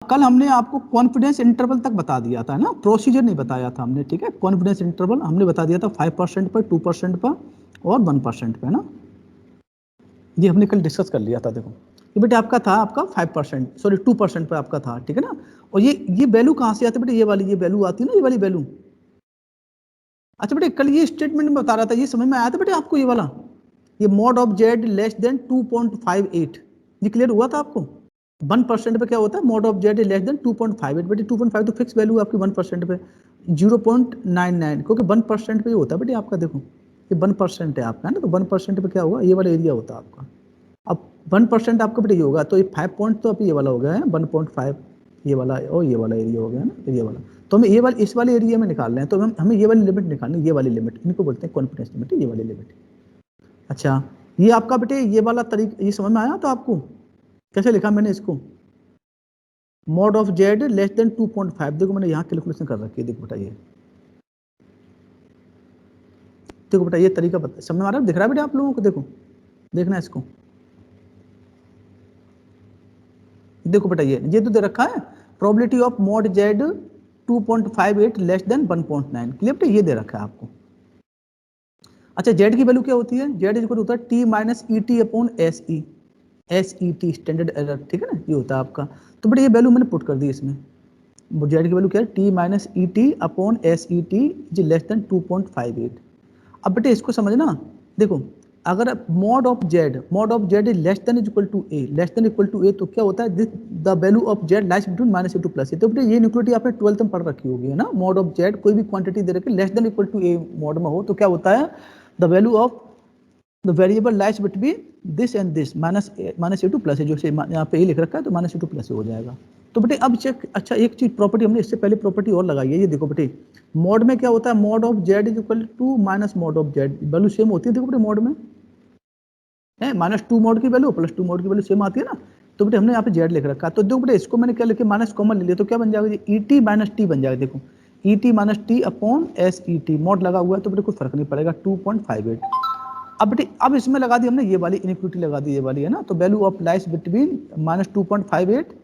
कल हमने आपको कॉन्फिडेंस इंटरवल तक बता दिया था ना, प्रोसीजर नहीं बताया था हमने, ठीक है। कॉन्फिडेंस इंटरवल हमने बता दिया था 5% पर, 2% पर और 1% पे ना, ये हमने कल डिस्कस कर लिया था। देखो ये बेटे आपका था, आपका 5%, सॉरी 2% पे आपका था, ठीक है ना। और ये वैल्यू कहाँ से आती है बेटे, ये वाली, ये वैल्यू आती है ना, ये वाली वैल्यू। अच्छा बेटे कल ये स्टेटमेंट में बता रहा था, ये समझ में आया था बेटे आपको, ये वाला, ये mod of Z less than 2.58, ये क्लियर हुआ था आपको। 1% पे क्या होता है, mod of Z less than 2.58, बेटे 2.5 तो फिक्स वैल्यू आपकी 1% पे, 0.99, क्योंकि 1% पे ही होता है बेटे आपका। देखो ये 1% है आपका, है ना, तो 1% पे क्या होगा, ये वाला एरिया होता है आपका। अब 1% आपका बेटे ये होगा, तो ये 5 पॉइंट तो अब ये वाला हो गया है 1.5, ये वाला और ये वाला एरिया हो गया ना, ये वाला। तो हमें ये वाले, इस वाले एरिया में निकाल रहे हैं, तो हमें ये वाली लिमिट निकालनी है, ये वाली लिमिट, इनको बोलते हैं कॉन्फिडेंस लिमिट, ये वाली लिमिट। अच्छा ये आपका बेटे ये वाला तरीका, ये समझ में आया तो आपको कैसे लिखा मैंने इसको, mod of Z less than 2.5, देखो मैंने यहाँ कैलकुलेशन कर रखी है, देखो बेटा ये, देखो बेटा ये तरीका समझ में आ रहा है, दिख रहा है बेटा आप लोगों को, देखो देखना इसको, देखो बेटा ये तो दे रखा है, probability of mod Z 2.58 less than 1.9, clear बेटा, ये दे रखा है आपको। अच्छा जेड की वैल्यू क्या होती है, जेड इक्वल होता है T minus E T upon S ई, S E T standard error, ठीक है ना, ये होता है आपका। तो बेटा ये वैल्यू मैंने पुट कर दी इसमें, जेड की वैल्यू क्या है, T minus E T upon S E T is less than 2.58। अब बेटे इसको समझना, देखो अगर mod of Z is less than equal to A, less than equal to A, तो क्या होता है, this the value of Z lies between minus A to plus A. तो बेटे ये इक्वलिटी आपने 12th में पढ़ रखी होगी, है ना, मॉड ऑफ जेड कोई भी क्वांटिटी दे रखी less than equal to A mod में हो, तो क्या होता है, the value of the variable lies between this and this, minus A to plus A, जो यहाँ पे ए लिख रखा है, तो minus A to plus A हो जाएगा। तो बेटे अब चेक, अच्छा एक चीज प्रॉपर्टी हमने इससे पहले प्रॉपर्टी और लगाई है, ये देखो बेटे, मॉड में क्या होता है, mod of Z is equal to minus mod of Z, value same होती है, देखो बेटे मॉड में है -2 मॉड की वैल्यू प्लस 2 मॉड की वैल्यू सेम आती है ना। तो बेटे हमने यहाँ पे जेड लिख रखा है, तो देखो बेटे इसको मैंने क्या लिखा, माइनस कॉमन ले लिया, तो क्या बन जाएगा, ई टी माइनस टी बन जाएगा। देखो ई T minus T upon S E T, mod लगा हुआ है तो बेटे कोई फर्क नहीं पड़ेगा, 2.58। अब बेटे अब इसमें लगा दी हमने ये वाली इनइक्विटी लगा दी, ये वाली है ना, तो value of lies between -2.58,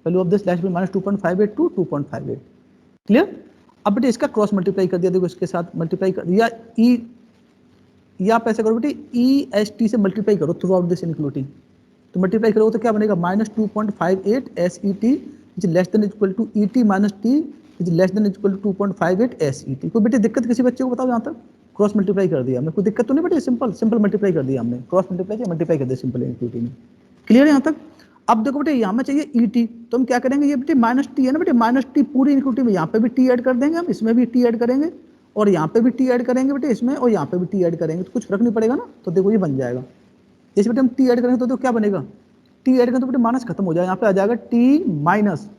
value of this lies between -2.58 to 2.58, clear. अब बेटे इसका क्रॉस मल्टीप्लाई कर दिया, देखो इसके साथ मल्टीप्लाई कर दिया, ई, या आप ऐसे करो बेटे ई एस टी से मल्टीप्लाई करो थ्रू आउट दिस इनइक्विटी, तो मल्टीप्लाई करोगे तो क्या बनेगा, -2.58 S E T is less than equal to E T minus T is less than equal to 2.58 S E T. कोई बेटे दिक्कत किसी बच्चे को बताओ यहाँ तक, क्रॉस मल्टीप्लाई कर दिया हमने, कोई दिक्कत तो नहीं बेटे, सिंपल सिंपल मल्टीप्लाई कर दिया हमने, क्रॉस मल्टीप्लाई किया, मल्टीप्लाई कर दिया सिंपल इनइक्विटी में, क्लियर है यहाँ तक। अब देखो बेटे यहाँ में चाहिए ई टी, तो हम क्या करेंगे, ये बेटे माइनस टी है ना बेटे, माइनस टी पूरी इनइक्विटी में, यहाँ पे भी टी ऐड कर देंगे हम, इसमें भी टी ऐड करेंगे, और यहाँ पे भी टी ऐड करेंगे बेटे इसमें, और यहाँ पे भी टी ऐड करेंगे, तो कुछ फर्क नहीं पड़ेगा ना। तो देखो ये बन जाएगा, जैसे बेटे हम टी ऐड करेंगे तो क्या बनेगा, टी ऐड करें तो बेटे माइनस खत्म हो जाएगा, यहाँ पे आ जाएगा T minus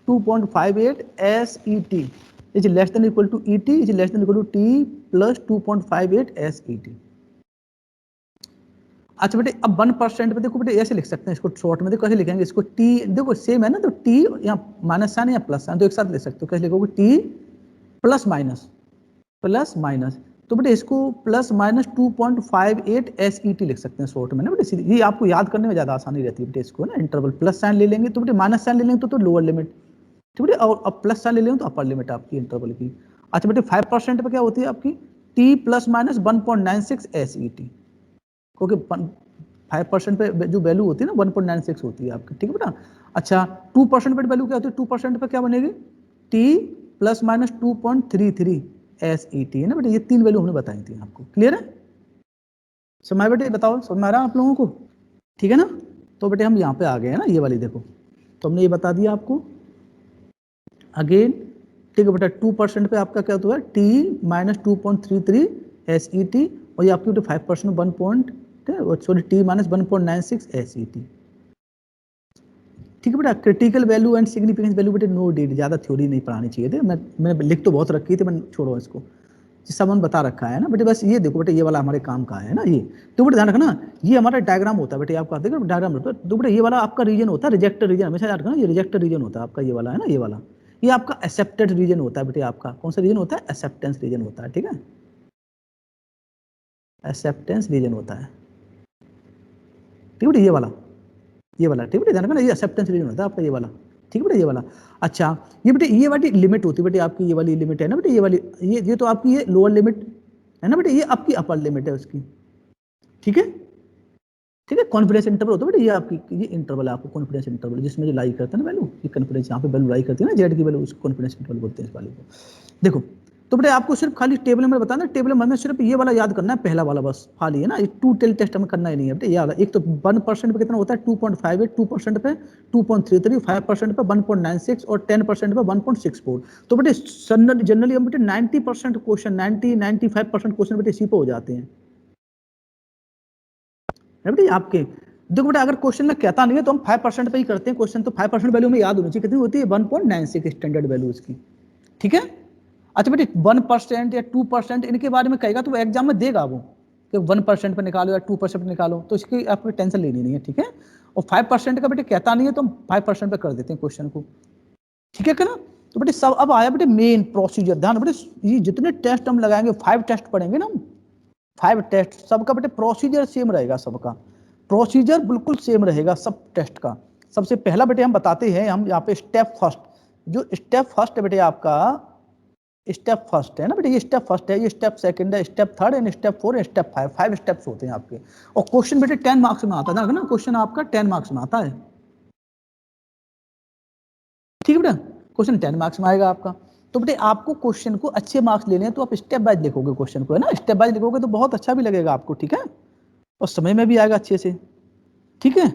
2.58 S E T is less than equal to E T is less than equal to T plus 2.58 S E T. अच्छा बेटे अब 1% पे देखो बेटे ऐसे लिख सकते हैं इसको शॉर्ट में, देखो कैसे लिखेंगे इसको, टी देखो सेम है ना, तो टी या माइनस साइन या प्लस साइन तो एक साथ लिख सकते हो, कैसे लिखोगे, T plus minus, plus minus, तो बेटे इसको plus minus 2.58 S E T लिख सकते हैं शॉर्ट में ना बेटे, ये आपको याद करने में ज़्यादा आसानी रहती है बेटे, इसको ना इंटरवल प्लस साइन ले लेंगे तो बेटे माइनस साइन ले लेंगे तो लोअर लिमिट, ठीक है, और अब प्लस साइन ले लेंगे तो अपर लिमिट आपकी इंटरवल की। अच्छा बेटे 5% पे क्या होती है आपकी, T plus minus 1.96 S E T, क्योंकि 5% पे जो वैल्यू होती है ना 1.96 होती है आपकी, ठीक है बेटा। अच्छा 2% पे वैल्यू क्या होती है, 2% पे क्या बनेगी, T plus minus 2.33 S E T है ना बेटा, ये 3 वैल्यू हमने बताई थी आपको, क्लियर है, समझ बेटे, बताओ समझ में आ रहा है आप लोगों को, ठीक है ना। तो बेटे हम यहाँ पे आ गए हैं ना, ये वाली देखो, तो हमने ये बता दिया आपको अगेन, ठीक है बेटा, 2% पे आपका क्या होता है, T minus 2.33 S E T, और ये आपकी बेटे 5% 1. Sorry T minus 1.96 S E T, ठीक है बेटा। Critical value and significance value बेटे नो डीड, ज़्यादा थ्योरी नहीं पढ़ानी चाहिए थे, मैं लिख तो बहुत रखी थी, मैं छोड़ो इसको, सब हमने बता रखा है ना बेटे, बस ये देखो बेटे ये वाला हमारे काम का है ना ये, तो बेटे ध्यान रखना, ये हमारा डायग्राम होता है बेटे, आपका देखो डायग्राम होता है, तो बेटे ये वाला आपका रीजन होता है रिजेक्टेड रीजन, हमेशा याद रखना, ये रिजेक्टेड रीजन होता है आपका, ये वाला है ना, ये वाला, ये आपका एक्सेप्टेड रीजन होता है बेटे, आपका कौन सा रीजन होता है, एक्सेप्टेंस रीजन होता है, ठीक है, एक्सेप्टेंस रीजन होता है, ठीक है, ये वाला, ठीक है, ध्यान रखना, ये एक्सेप्टेंस रीजन होता है आपका, ये वाला, ठीक है बेटा, ये वाला। अच्छा ये बेटे ये वाली लिमिट होती है बेटे आपकी, ये वाली लिमिट है ना बेटे, ये वाली ये तो आपकी ये लोअर लिमिट है ना बेटे, ये आपकी अपर लिमिट है उसकी, ठीक है। ठीक है, कॉन्फिडेंस इंटरवल होता है बेटा, ये आपकी ये इंटरवल है आपको कॉन्फिडेंस इंटरवल, जिसमें जो लाई करता है ना वैल्यू, ये कॉन्फिडेंस यहाँ पे वैल्यू लाई करती है ना जेड की वैल्यू, उसको कॉन्फिडेंस इंटरवल बोलते हैं इस वाले को। देखो तो बेटा आपको सिर्फ खाली टेबल नंबर बताना, टेबल नंबर में सिर्फ ये वाला याद करना है, पहला वाला बस खाली है ना, ये 2 टेल टेस्ट हमें करना ही नहीं है बेटा, ये वाला। एक तो 1% पे कितना होता है 2.58, 2% पे 2.33, 5% पे 1.96 और 10% पे 1.64। तो बेटे जनरली हम बेटे 90% क्वेश्चन 95% क्वेश्चन बेटे इसी पे हो जाते हैं बेटे आपके। देखो बेटा अगर क्वेश्चन में कहता नहीं है तो हम 5% पे ही करते हैं क्वेश्चन, तो 5% वैल्यू में याद होनी चाहिए, कितनी होती है 1.96 स्टैंडर्ड वैल्यू इसकी, ठीक है। अच्छा बेटे 1% या 2% इनके बारे में कहेगा तो वो एग्जाम में देगा वो, कि 1% पे निकालो या 2% पे निकालो, तो इसकी आपको टेंशन लेनी नहीं है, ठीक है। और 5% का बेटे कहता नहीं है तो हम 5% पे कर देते हैं क्वेश्चन को, ठीक है ना। तो बेटे सब अब आया बेटे मेन प्रोसीजर, ध्यान बेटे ये जितने टेस्ट हम लगाएंगे 5 टेस्ट पढ़ेंगे ना हम, 5 टेस्ट सबका बेटे प्रोसीजर सेम रहेगा, सबका प्रोसीजर बिल्कुल सेम रहेगा सब टेस्ट का। सबसे पहला बेटे हम बताते हैं, हम यहाँ पे स्टेप फर्स्ट, जो स्टेप फर्स्ट है बेटे आपका, स्टेप फर्स्ट है ना बेटे, ये स्टेप फर्स्ट है, ये स्टेप सेकंड है, step third and step 4 and step 5, 5 steps होते हैं आपके। और क्वेश्चन बेटे 10 मार्क्स में आता है ना, क्वेश्चन आपका 10 मार्क्स में आता है, ठीक है बेटा, क्वेश्चन 10 मार्क्स में आएगा आपका। तो बेटे आपको क्वेश्चन को अच्छे मार्क्स लेने हैं तो आप स्टेप वाइज लिखोगे क्वेश्चन को, है ना, स्टेप वाइज लिखोगे तो बहुत अच्छा भी लगेगा आपको, ठीक है, और समय में भी आएगा अच्छे से, ठीक है।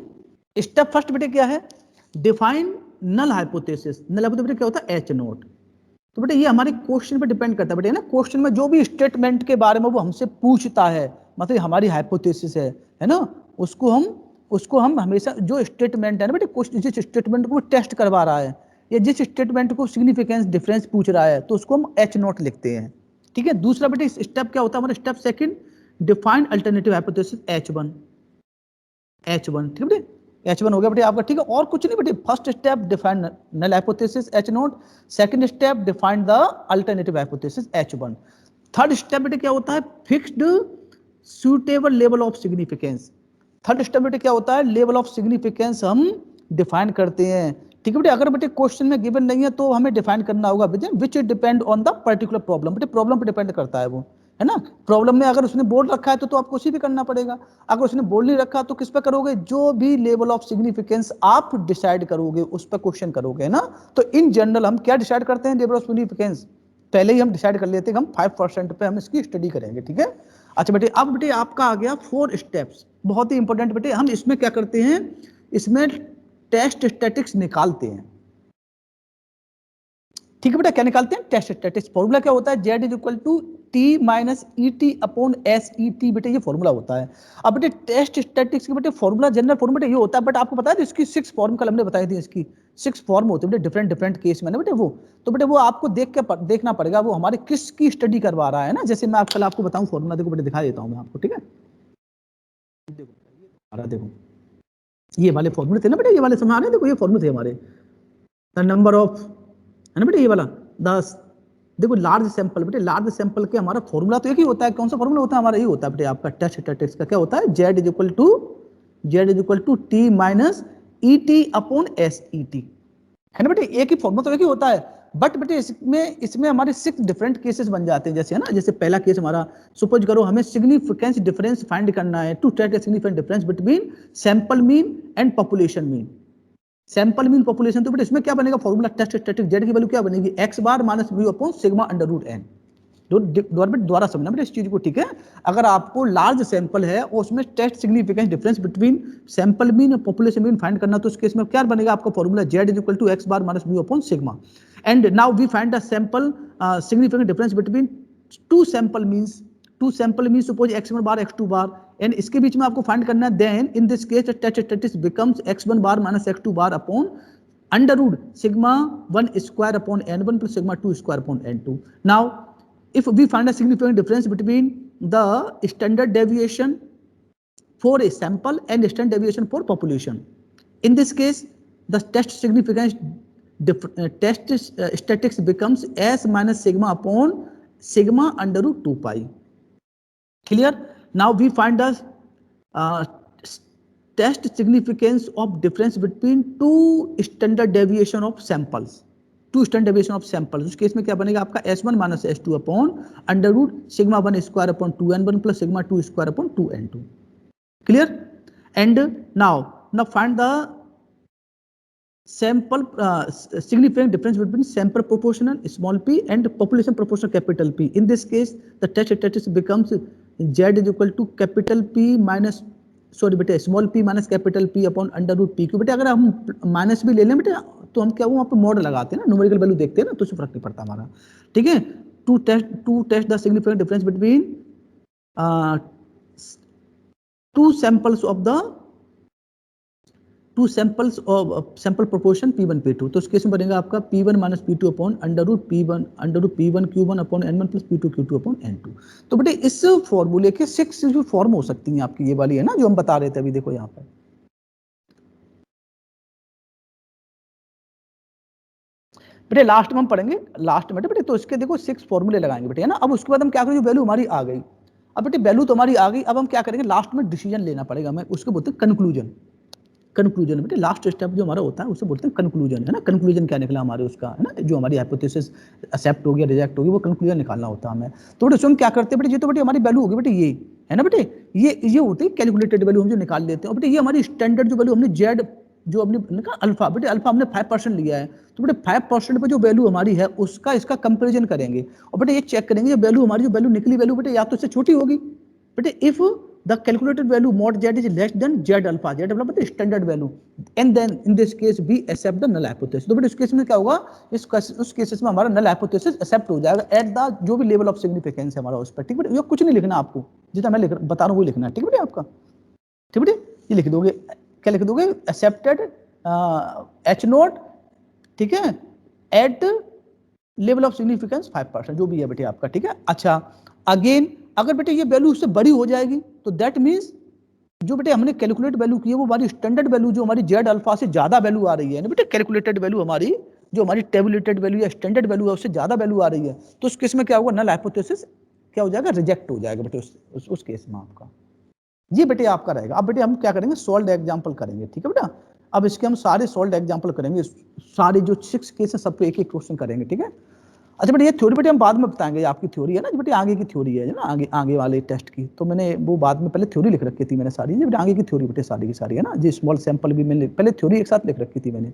स्टेप फर्स्ट बेटे क्या है, define null hypothesis. Null hypothesis क्या होता है एच नोट। तो बेटे ये हमारे क्वेश्चन पे डिपेंड करता है बेटे ना, क्वेश्चन में जो भी स्टेटमेंट के बारे में वो हमसे पूछता है, मतलब हमारी हाइपोथेसिस है ना, उसको हम हमेशा जो स्टेटमेंट है ना बेटे, जिस स्टेटमेंट को टेस्ट करवा रहा है या जिस स्टेटमेंट को सिग्निफिकेंस डिफरेंस पूछ रहा है तो उसको हम एच नोट लिखते हैं, ठीक है। दूसरा बेटे स्टेप क्या होता है हमारा, step second define alternative hypothesis H1, ठीक है बेटे, H1 हो गया बेटे आपका, ठीक है। और कुछ नहीं बेटे, first step define null hypothesis H naught, second step define the alternative hypothesis H1, third step बेटे क्या होता है fixed suitable level of significance. Third step बेटे क्या होता है, लेवल ऑफ सिग्निफिकेंस हम डिफाइन करते हैं, ठीक है बेटे। अगर बेटे क्वेश्चन में गिवन नहीं है तो हमें डिफाइन करना होगा विच depend on the particular problem, बेटे प्रॉब्लम पे डिपेंड करता है वो, है ना। प्रॉब्लम में अगर उसने बोल रखा है तो आपको उसी पे करना पड़ेगा, अगर उसने बोल नहीं रखा तो किस पे करोगे, जो भी लेवल ऑफ सिग्निफिकेंस आप डिसाइड करोगे उस पर क्वेश्चन करोगे, है ना। तो इन जनरल हम क्या डिसाइड करते हैं, लेवल ऑफ सिग्निफिकेंस पहले ही हम डिसाइड कर लेते हैं, हम 5% पे हम इसकी स्टडी करेंगे, ठीक है। अच्छा बेटे अब बेटे आपका आ गया 4 स्टेप्स, बहुत ही इंपॉर्टेंट बेटे। हम इसमें क्या करते हैं, इसमें टेस्ट स्टैटिक्स निकालते हैं, ठीक है बेटा। क्या निकालते हैं, टेस्ट स्टैटिक्स। फॉर्मूला क्या होता है, Z is equal to T minus E T upon S E T, बेटे ये फॉर्मूला होता है। अब बेटे टेस्ट स्टैटिक्स के बेटे फॉर्मूला जनरल फॉर्मूला ये होता है, बट आपको पता है इसकी 6 फॉर्म कल हमने बताई थी, इसकी 6 फॉर्म होते हैं बेटे, डिफरेंट डिफरेंट केस में ना बेटे वो। तो बेटे वो आपको देखना पड़ेगा वो हमारे किसकी स्टडी करवा रहा है ना। जैसे मैं कल आपको बताऊं फॉर्मूला, देखो बेटे दिखा देता हूं मैं आपको, ठीक है। देखो ये वाले फॉर्मूले थे ना बेटे, ये वाले समझ आ रहे हैं, देखो ये फॉर्मूले थे हमारे, द नंबर ऑफ, है ना बेटे ये वाला 10, देखो लार्ज सैंपल बेटे, लार्ज सैंपल के हमारा फॉर्मूला तो एक ही होता है, कौन सा फॉर्मूला होता है हमारा, ये होता है बेटे आपका टेस्ट स्टैटिक्स का, क्या होता है, Z is equal to T minus E T upon S E T, है ना बेटे, एक ही फॉर्मूला तो एक ही होता है। बट बेटे इसमें हमारे 6 डिफरेंट केसेस बन जाते हैं, जैसे है ना, जैसे पहला केस हमारा सपोज करो हमें सिग्निफिकेंस डिफरेंस फाइंड करना है, to take significant difference between sample mean and population mean. Sample mean population, तो बेटे इसमें क्या बनेगा फॉर्मूला, टेस्ट स्टैटिक जेड की वैल्यू क्या बनेगी, X bar minus mu upon sigma under root N. द्वारा समझना बेटे इस चीज को, ठीक है। अगर आपको लार्ज सैंपल है और उसमें test significance difference between sample mean और पॉपुलेशन मीन फाइंड करना, तो उस केस में क्या बनेगा आपका फॉर्मूला, Z is equal to x bar minus mu upon sigma. And now we find the sample significant difference between two sample means suppose x1 bar x2 bar, and इसके बीच में आपको फाइंड करना है, then in this case test statistics becomes x1 bar minus x2 bar upon under root sigma 1 square upon n1 plus sigma 2 square upon n2। Now if we find a significant difference between the standard deviation for a sample and standard deviation for population, in this case the test significance test statistics becomes s minus sigma upon sigma under root 2 pi. Clear? Now we find the uh, test significance of difference between two standard deviation of samples, two standard deviation of samples. उस case में क्या बनेगा आपका S1 minus S2 upon under root sigma 1 square upon 2n1 plus sigma 2 square upon 2n2। Clear? And now find the sample significant difference between sample proportional small p and population proportional capital P. In this case, the test statistic becomes Z is equal to capital P minus बेटे small p minus capital P upon under root P Q. बेटे अगर हम minus भी ले लें बेटे तो हम क्या वहाँ पे मॉड लगाते हैं ना, न्यूमेरिकल वैल्यू देखते हैं ना, तो उससे फर्क नहीं पड़ता हमारा। ठीक है, to test the significant difference between two samples of the two samples of sample proportion P1 P2। तो उस केस में बनेगा आपका P1 minus P2 upon under root P1 Q1 upon N1 plus P2 Q2 upon N2। तो बेटे इस फॉर्मूले के 6 जो फॉर्म हो सकती हैं आपकी, ये वाली है ना जो हम बता रहे थे अभी, देखो यहाँ पर बेटे लास्ट में हम पढ़ेंगे, लास्ट में बेटे। तो इसके देखो 6 फॉर्मूले लगाएंगे बेटे, है ना। अब उसके बाद हम क्या करेंगे, वैल्यू हमारी आ गई, अब बेटे वैल्यू तो हमारी आ गई, अब हम क्या करेंगे, लास्ट में डिसीजन लेना पड़ेगा हमें, उसको बोलते हैं कंक्लूजन। कंक्लूजन बेटे लास्ट स्टेप जो हमारा होता है उसे बोलते हैं कंक्लूजन, है ना। कंक्लूजन क्या निकला हमारे उसका, है ना, जो हमारी हाइपोथेसिस एक्सेप्ट हो गया रिजेक्ट हो गया, वो कंक्लूजन निकालना होता है हमें। तो बेटे हम क्या करते हैं बेटे, ये तो बेटे हमारी वैल्यू होगी बेटे, ये है ना बेटे, ये होती है कैलकुलेटेड वैल्यू, हम जो निकाल लेते हैं। और बेटे ये हमारी स्टैंडर्ड जो वैल्यू हमने जेड जो हमने अल्फा, बेटे अल्फा हमने 5% लिया है, तो बेटे 5% पे जो वैल्यू हमारी है उसका इसका कंपेरिजन करेंगे, और बेटे ये चेक करेंगे वैल्यू हमारी जो वैल्यू निकली वैल्यू बेटे या तो इससे छोटी होगी बेटे, if the calculated value mod z is less than z alpha मतलब standard value, and then in this case भी एक्सेप्ट द नल हाइपोथेसिस। तो बेटे इस केस में क्या होगा, उस केसेस में हमारा नल हाइपोथेसिस एक्सेप्ट हो जाएगा एट द जो भी लेवल ऑफ सिग्निफिकेंस है हमारा उस पर। ठीक है, ये कुछ नहीं लिखना आपको, जितना मैं बता रहा हूँ वो लिखना है। ठीक है बेटे आपका, ठीक बेटे, ये लिख दोगे, क्या लिख दोगे, एक्सेप्टेड एच नोट, ठीक है, एट लेवल ऑफ सिग्निफिकेंस 5% जो भी है बेटे आपका। ठीक है, अच्छा अगेन अगर बेटे ये वैल्यू उससे बड़ी हो जाएगी तो दैट मींस जो बेटे हमने कैलकुलेट वैल्यू की है वो हमारी स्टैंडर्ड वैल्यू जो हमारी जेड अल्फा से ज्यादा वैल्यू आ रही है ना बेटे, कैलकुलेटेड वैल्यू हमारी जो हमारी टेबुलेटेड वैल्यू या स्टैंडर्ड वैल्यू है उससे ज्यादा वैल्यू आ रही है, तो उस केस में क्या होगा, नल हाइपोथेसिस क्या हो जाएगा, रिजेक्ट हो जाएगा बेटे उस केस में आपका। ये बेटे आपका रहेगा। अब बेटे हम क्या करेंगे, सॉल्व एग्जाम्पल करेंगे। ठीक है बेटा, अब इसके हम सारे सॉल्व एग्जाम्पल करेंगे, सारे जो 6 केस है सब पे एक एक क्वेश्चन करेंगे। ठीक है, अच्छा बेटे ये थ्योरी बेटे हम बाद में बताएंगे, आपकी थ्योरी है ना बेटे, आगे की थ्योरी है ना, आगे वाले टेस्ट की, तो मैंने वो बाद में पहले थ्योरी लिख रखी थी मैंने सारी, ये बेटे आगे की थ्योरी बेटे सारी की सारी है ना, जी स्मॉल सैंपल भी मैंने पहले थ्योरी एक साथ लिख रखी थी मैंने,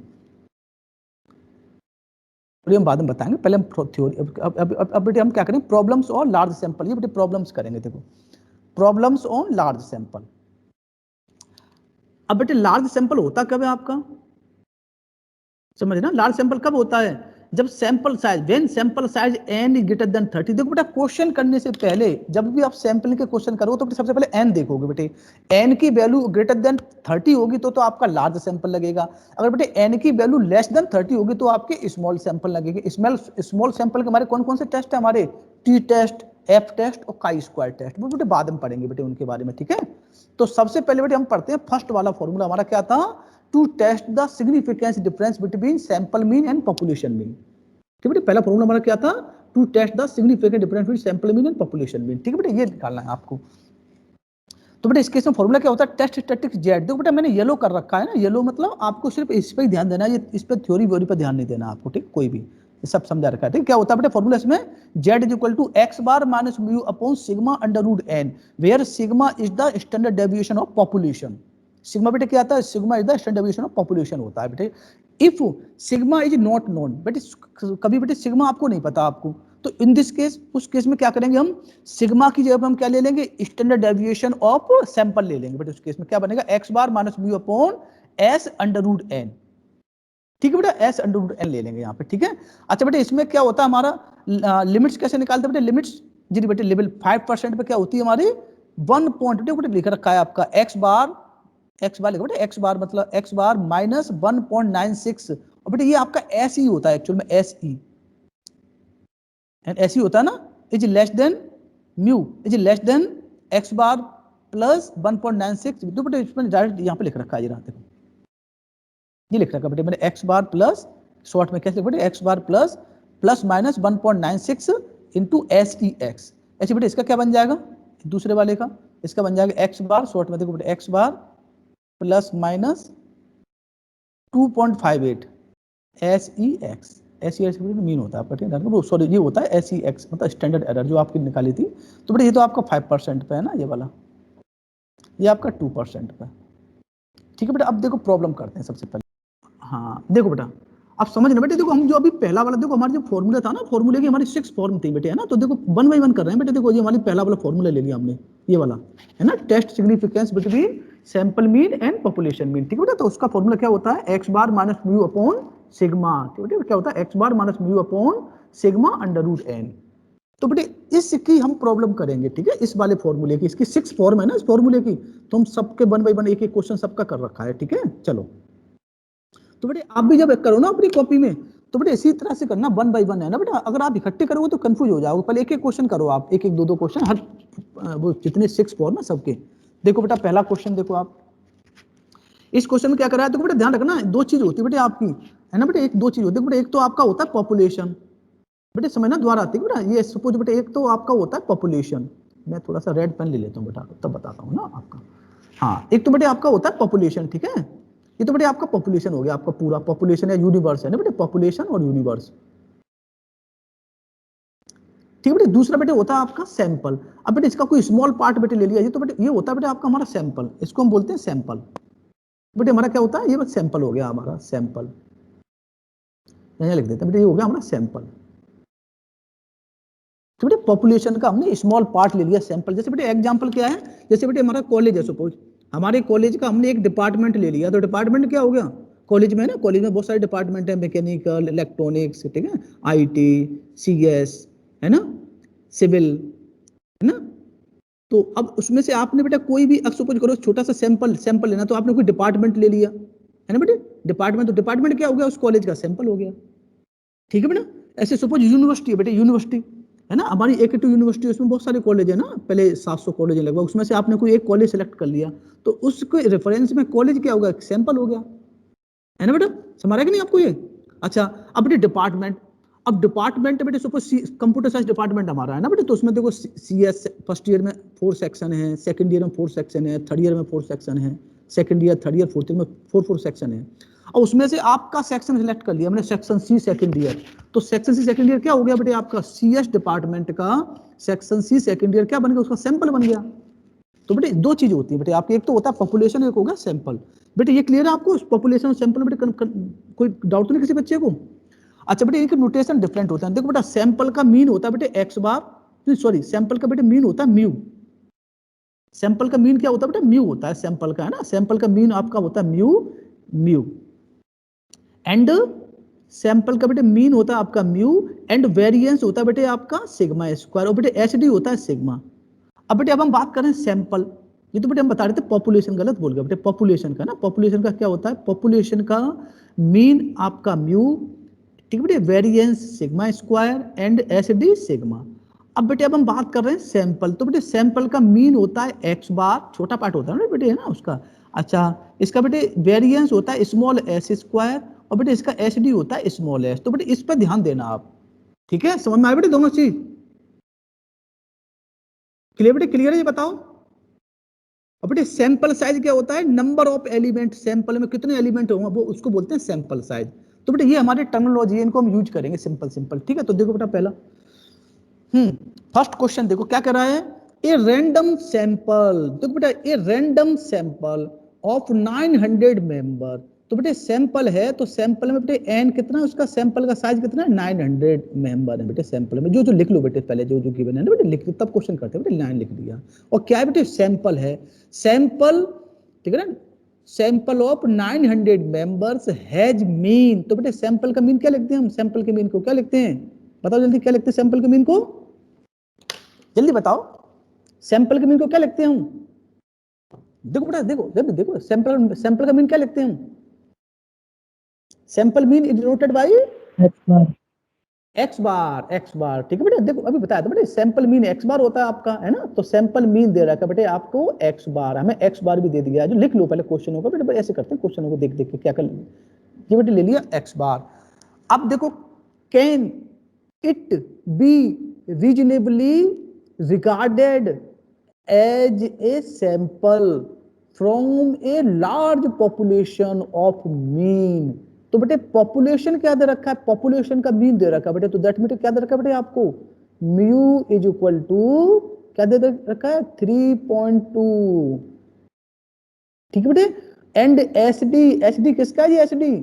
हम बाद में बताएंगे, पहले हम थ्योरी। अब बेटे हम क्या करेंगे, प्रॉब्लम्स और लार्ज सैंपल, ये बेटे प्रॉब्लम्स करेंगे। देखो प्रॉब्लम्स ऑन लार्ज सैंपल। अब बेटे लार्ज सैंपल होता कब है आपका, समझ ना, लार्ज सैंपल कब होता है, जब sample size when sample size n is greater than 30। देखो बेटा क्वेश्चन करने से पहले जब भी आप सैंपलिंग के क्वेश्चन करोगे तो बेटे सबसे पहले n देखोगे बेटे, n की वैल्यू ग्रेटर देन 30 होगी तो आपका लार्ज सैंपल लगेगा, अगर बेटे n की वैल्यू लेस देन 30 होगी तो आपके स्मॉल सैंपल लगेगी। स्मॉल सैंपल के हमारे कौन कौन से टेस्ट है, हमारे टी टेस्ट, एफ टेस्ट और काई स्क्वायर टेस्ट, वो बेटे बाद में पढ़ेंगे बेटे उनके बारे में। ठीक है, तो सबसे पहले बेटे हम पढ़ते हैं फर्स्ट वाला फॉर्मूला, हमारा क्या था, to test the significance difference between sample mean and population mean. ठीक है बेटे, पहला फॉर्मूला हमारा क्या था, to test the significant difference between sample mean and population mean. ठीक है बेटे, ये निकालना है आपको। तो बेटे इस केस में फॉर्मूला क्या होता है, टेस्ट स्टैटिस्टिक्स जेड। देखो बेटा मैंने येलो कर रखा है ना, येलो मतलब आपको सिर्फ इस पे ही ध्यान देना है, ये इस पे थ्योरी व्योरी पे ध्यान नहीं देना आपको। ठीक, कोई भी सब समझा रखा है। ठीक, क्या होता है बेटे फॉर्मूला इसमें, z is equal to x bar minus mu upon sigma under root n, where sigma is the standard deviation of population. Sigma बेटे क्या आता है, sigma is the standard deviation of population होता है बेटे। If sigma is not known, बेटे कभी बेटे सिग्मा आपको नहीं पता आपको, तो इन दिस केस उस केस में क्या करेंगे, हम सिग्मा की जगह पर हम क्या ले लेंगे, स्टैंडर्ड डेविएशन ऑफ सैंपल ले लेंगे। बेटे उस केस में क्या बनेगा, x bar minus mu upon s under root n। ठीक है बेटा, एस अंडर रूट एन ले लेंगे यहाँ पे। ठीक है, अच्छा बेटे इसमें क्या होता है हमारा, लिमिट्स कैसे निकालते हैं बेटे, लिमिट्स जी बेटे लेवल 5% पे क्या होती है हमारी 1 पॉइंट, बेटे लिख रखा है आपका x बार लिखो बेटे, x बार मतलब x बार माइनस 1.96, और बेटे ये आपका एस ही होता है एक्चुअल में, एस ई एंड एस ही होता है ना, is less then mu is less then x bar plus 1.96। तो बेटे इसमें डायरेक्ट यहाँ पे लिख रखा है, देखो ये लिख रखा बेटे मैंने x बार प्लस, शॉर्ट में कैसे बेटे x bar plus plus minus 1.96 into S E X. ऐसे बेटे इसका क्या बन जाएगा, दूसरे वाले का इसका बन जाएगा x बार, शॉर्ट में देखो बेटे x bar plus minus 2.58 SEX। SEX mean होता है आपका, ठीक है, सॉरी ये होता है SEX मतलब स्टैंडर्ड एरर जो आपकी निकाली थी। तो बेटा ये तो आपका 5% पे है ना ये वाला, ये आपका 2% पे। ठीक है बेटा, अब देखो प्रॉब्लम करते हैं सबसे पहले। हाँ देखो बेटा, अब समझना बेटे, देखो हम जो अभी पहला वाला, देखो हमारा जो फॉर्मूला था ना, फॉर्मूले की हमारी 6 फॉर्म थी बेटे, है ना। तो देखो 1 बाई 1 कर रहे हैं बेटे। देखो ये हमारी पहला वाला फॉर्मूला ले लिया हमने, ये वाला है ना, test significance between sample mean and population mean. ठीक है बेटा, तो उसका फॉर्मूला क्या होता है, x bar minus mu upon sigma. ठीक है, क्या होता है, x bar minus mu upon sigma under root N. तो बेटे इसकी हम प्रॉब्लम करेंगे, ठीक है, इस वाले फॉर्मूले की, इसकी 6 फॉर्म है ना इस फॉर्मूले की, तो हम सबके 1 बाई 1 एक एक क्वेश्चन सबका कर रखा है। ठीक है, चलो। तो बेटे आप भी जब करो ना अपनी कॉपी में, तो बेटे इसी तरह से करना, 1 बाई 1 है ना बेटा। अगर आप इकट्ठे करोगे तो कंफ्यूज हो जाओगे, पहले एक एक क्वेश्चन करो आप, एक एक दो दो क्वेश्चन हर वो जितने 6 फॉर्म है सबके। देखो बेटा पहला क्वेश्चन देखो आप, इस क्वेश्चन में क्या कर रहा है, तो बेटा ध्यान रखना, दो चीज होती है बेटे आपकी, है ना बेटे, एक दो चीज होती है बेटे। एक तो आपका होता है पॉपुलेशन, बेटे समझना द्वारा आती है बेटा, ये सपोज बेटे एक तो आपका होता है पॉपुलेशन। मैं थोड़ा सा रेड पेन ले लेता हूँ बेटा, तब बताता हूँ ना आपका। हाँ एक तो बेटे आपका होता है पॉपुलेशन, ठीक है, ये तो बेटे आपका पॉपुलेशन हो गया, आपका पूरा पॉपुलेशन या यूनिवर्स है ना बेटे, पॉपुलेशन और यूनिवर्स। ठीक है बेटे, दूसरा बेटे होता है आपका सैंपल। अब बेटे इसका कोई स्मॉल पार्ट बेटे ले लिया, ये तो बेटे ये होता है बेटे आपका हमारा सैंपल, इसको हम बोलते हैं सैंपल। बेटे हमारा क्या होता है, ये सैंपल हो गया हमारा सैंपल, यहाँ लिख देते हैं बेटे, ये हो गया हमारा सैंपल। तो बेटे पॉपुलेशन का हमने स्मॉल पार्ट ले लिया सैंपल। जैसे बेटे एग्जांपल क्या है, जैसे बेटे हमारा कॉलेज है, सपोज हमारे कॉलेज का हमने एक डिपार्टमेंट ले लिया, तो डिपार्टमेंट क्या हो गया, कॉलेज में है ना, कॉलेज में बहुत सारे डिपार्टमेंट है, मैकेनिकल, इलेक्ट्रॉनिक्स, ठीक है, IT, CS, है ना, सिविल, है ना। तो अब उसमें से आपने बेटा कोई भी, अब सपोज करो छोटा सा सैंपल सैंपल लेना, तो आपने कोई डिपार्टमेंट ले लिया, है ना बेटे, डिपार्टमेंट, तो डिपार्टमेंट क्या हो गया, उस कॉलेज का सैंपल हो गया। ठीक है बेटा, ऐसे सपोज यूनिवर्सिटी है बेटे, यूनिवर्सिटी है ना, हमारी एक यूनिवर्सिटी, उसमें बहुत सारे कॉलेज है ना, पहले 700 कॉलेज है लगभग, उसमें से आपने कोई एक कॉलेज सेलेक्ट कर लिया, तो उसके रेफरेंस में कॉलेज क्या होगा, सैंपल हो गया, है ना बेटा, समझ रहा है कि नहीं आपको ये। अच्छा अब बेटे डिपार्टमेंट, अब डिपार्टमेंट बेटे सपोज कंप्यूटर साइंस डिपार्टमेंट हमारा है ना बेटे, तो उसमें देखो CS फर्स्ट ईयर में 4 सेक्शन है, सेकंड ईयर में 4 सेक्शन है, थर्ड ईयर में 4 सेक्शन है, second year, third year, fourth year में 4 सेक्शन है। और उसमें से आपका सेक्शन सिलेक्ट कर लिया मैंने, सेक्शन C सेकंड ईयर, तो सेक्शन C सेकंड ईयर क्या हो गया बेटे, आपका CS डिपार्टमेंट का सेक्शन C सेकंड ईयर क्या बन गया, उसका सैंपल बन गया। तो बेटे दो चीज होती है बेटे आपकी, एक तो होता है पॉपुलेशन, एक होगा सैंपल। बेटे ये क्लियर है आपको, पॉपुलेशन और सैंपल बेटे कोई डाउट तो नहीं किसी बच्चे को। अच्छा बेटे इनके नोटेशन डिफरेंट होता है, देखो बेटा सैंपल का मीन होता है बेटे एक्स बार, सॉरी सैंपल का बेटे मीन होता है म्यू। सैंपल का मीन क्या होता है बेटा, म्यू होता है सैंपल का, है ना, सैंपल का मीन आपका होता है म्यू, म्यू एंड सैंपल का बेटे मीन होता है आपका म्यू, एंड वेरिएंस होता है बेटे आपका सिग्मा स्क्वायर, और बेटे एचडी होता है सिग्मा। अब बेटे अब हम बात करें सैंपल, ये तो बेटे हम बता रहे थे पॉपुलेशन, गलत बोल गए बेटे, पॉपुलेशन का ना, पॉपुलेशन का क्या होता है, पॉपुलेशन का मीन आपका म्यू, ठीक है बेटे, variance sigma square and SD sigma. अब बेटे अब हम बात कर रहे हैं सैंपल, तो बेटे सैंपल का मीन होता है एक्स बार, छोटा पार्ट होता है ना बेटे, है ना उसका। अच्छा इसका बेटे वेरिएंस होता है स्मॉल एस स्क्वायर, और बेटे इसका एसडी होता है स्मॉल एस। तो बेटे इस पर ध्यान देना आप, ठीक है, समझ में आए बेटे दोनों चीज, क्लियर बेटे, क्लियर है ये बताओ। अब बेटे सैंपल साइज क्या होता है, नंबर ऑफ एलिमेंट, सैंपल में कितने एलिमेंट होंगे वो उसको बोलते हैं सैंपल साइज। तो बेटे ये हमारे टर्मिनोलॉजी है, इनको हम यूज करेंगे सिंपल सिंपल, ठीक है। तो देखो बेटा पहला फर्स्ट क्वेश्चन देखो क्या कह रहा है, ए रैंडम सैंपल, देखो बेटा ए रैंडम सैंपल ऑफ 900 मेंबर। तो बेटे सैंपल है, तो सैंपल में बेटे एन कितना है, उसका सैंपल का साइज कितना है, 900 मेंबर है बेटे सैंपल में, जो जो लिख लो बेटे पहले, जो जो गिवन है ना बेटे लिख, तब क्वेश्चन करते हैं बेटे, 9 लिख दिया। और क्या है बेटे सैंपल है, सैंपल, ठीक है ना, sample of 900 members has mean. तो बेटे सैंपल का मीन क्या लिखते हैं हम, सैंपल के मीन को क्या लिखते हैं, बताओ जल्दी, क्या लिखते हैं सैंपल के मीन को, जल्दी बताओ, सैंपल के मीन को क्या लिखते हैं हम, देखो बेटा देखो देखो देखो, सैंपल सैंपल का मीन क्या लिखते हैं हम, sample mean is denoted by X bar, X bar, ठीक है बेटे, देखो अभी बताया था बेटे, सैंपल मीन एक्स बार होता है आपका, है ना, तो सैंपल मीन दे रखा है बेटे आपको एक्स बार, हमें एक्स बार भी दे दिया है, जो लिख लो पहले क्वेश्चन होगा बेटे, ऐसे करते हैं क्वेश्चन को देख देख के क्या कर, ये बेटे ले लिया एक्स बार। अब देखो can it be reasonably regarded as a sample, from a large population of mean. तो बेटे पॉपुलेशन क्या दे रखा है, पॉपुलेशन का मीन दे रखा है बेटे, तो दैट मीन क्या दे रखा है बेटे आपको, म्यू इज इक्वल टू क्या दे रखा है 3.2, ठीक है बेटे। एंड एसडी किसका है ये SD,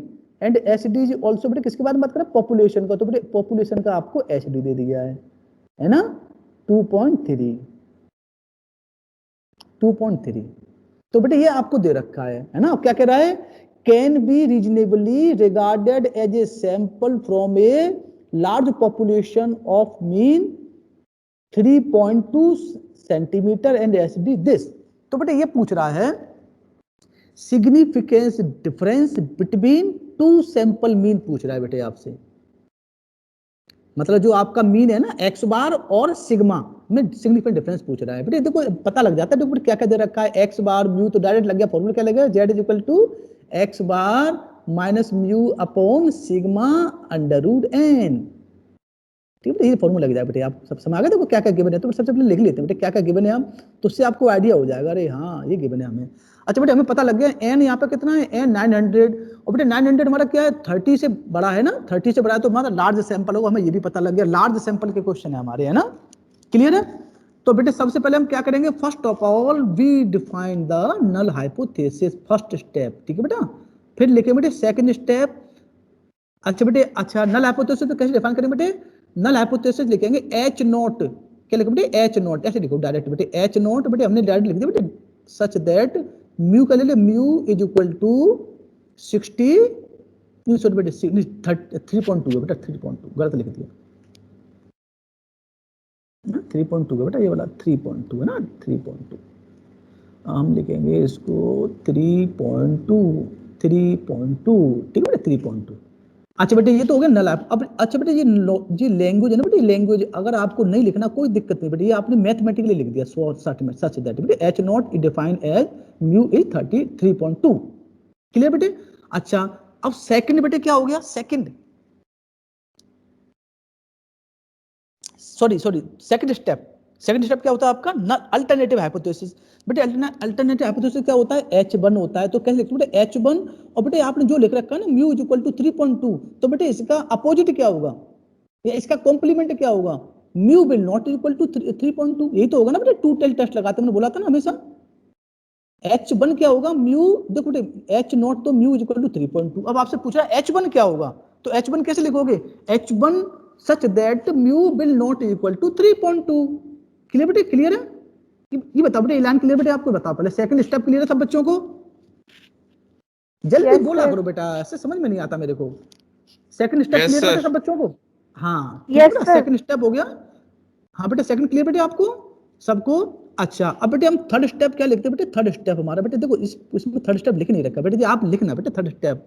and SD is also बेटे किसके बारे में बात करें, पॉपुलेशन का, तो बेटे पॉपुलेशन का आपको एसडी दे दिया है ना 2.3। तो बेटे ये आपको दे रखा है ना। क्या कह रहा है, can be reasonably regarded as a sample from a large population of mean 3.2 centimetre and SD this. तो बेटे ये पूछ रहा है significance difference between two sample mean पूछ रहा है बेटे आपसे, मतलब जो आपका मीन है ना एक्स बार और सिग्मा में सिग्निफिकेंट डिफरेंस पूछ रहा है बेटे। देखो पता लग जाता है, देखो क्या क्या दे रखा है, एक्स बार म्यू, तो डायरेक्ट लग गया फॉर्मूला क्या लगेगा, z is equal to x bar minus mu upon sigma under root n, ठीक है। ये फॉर्मूला लग जाएगा बेटे, आप सब समझ आ गए। देखो क्या क्या गिवन है, तो सबसे पहले लिख लेते हैं बेटे क्या क्या गिवन है हम, तो उससे आपको आइडिया हो जाएगा, अरे हाँ ये गिवन है हमें। अच्छा बेटे हमें पता लग गया एन यहाँ पे कितना है, एन 900, और बेटे 900 हमारा क्या है 30 से बड़ा है ना, 30 से बड़ा है तो हमारा लार्ज सैंपल होगा, हमें ये भी पता लग गया, लार्ज सैंपल के क्वेश्चन है हमारे, है ना, क्लियर है। तो बेटे सबसे पहले हम क्या करेंगे, first of all we define the null hypothesis, first step, ठीक है बेटा। फिर लिखे बेटे सेकंड स्टेप। अच्छा बेटे, अच्छा नल हाइपोथेसिस तो कैसे डिफाइन करेंगे बेटे, नल हाइपोथेसिस लिखेंगे एच नॉट, क्या लिखे बेटे एच नॉट, ऐसे लिखो डायरेक्ट बेटे एच नॉट, बेटे हमने डायरेक्ट लिख दिया बेटे, सच दैट म्यू का ले ले, mu is equal to 60 sorry बेटे 3.2 है बेटा, 3.2 गलत लिख दिया, 3.2 है बेटा, ये वाला 3.2 है ना, 3.2 हम लिखेंगे इसको 3.2, ठीक है बेटा 3.2। अच्छा बेटे ये तो हो गया नल। अब अच्छा बेटे ये लैंग्वेज है ना बेटे, लैंग्वेज अगर आपको नहीं लिखना कोई दिक्कत नहीं बेटे, ये आपने मैथमेटिकली लिख दिया 160 में, सच दैट बेटे H not is defined as mu is 33.2, clear बेटे। अच्छा अब सेकंड बेटे क्या हो गया, सेकंड सेकंड स्टेप क्या होता है आपका, अल्टरनेटिव हाइपोथेसिस। बेटे अल्टरनेटिव हाइपोथेसिस क्या होता है, H1 होता है, तो कैसे लिखते बेटे H1, और बेटे आपने जो लिख रखा है ना म्यू इज इक्वल टू 3.2, तो बेटे इसका अपोजिट क्या होगा या इसका कॉम्प्लीमेंट क्या होगा, mu will not equal to 3.2, यही तो होगा ना बेटे, टू टेल टेस्ट लगाते हमने बोला था ना हमेशा। H1 क्या होगा, म्यू देखो बेटे H नॉट तो म्यू इज इक्वल टू 3.2, अब आपसे पूछ रहा है H1 क्या होगा, तो H1 कैसे लिखोगे, H1 such that mu will not equal to 3.2, clear बेटे, क्लियर है। ये बताओ बेटे ऐलान क्लियर बेटे, आपको बताओ पहले सेकंड स्टेप क्लियर है सब बच्चों को, जल्दी बोला करो बेटा, ऐसे समझ में नहीं आता मेरे को। सेकंड स्टेप क्लियर है सब बच्चों को, हाँ सेकंड स्टेप हो गया, हाँ बेटे सेकंड क्लियर बेटे आपको सबको। अच्छा अब बेटे हम थर्ड स्टेप क्या लिखते हैं बेटे, थर्ड स्टेप हमारा बेटे देखो इसमें थर्ड स्टेप लिख नहीं रखा बेटे, आप लिखना बेटे थर्ड स्टेप,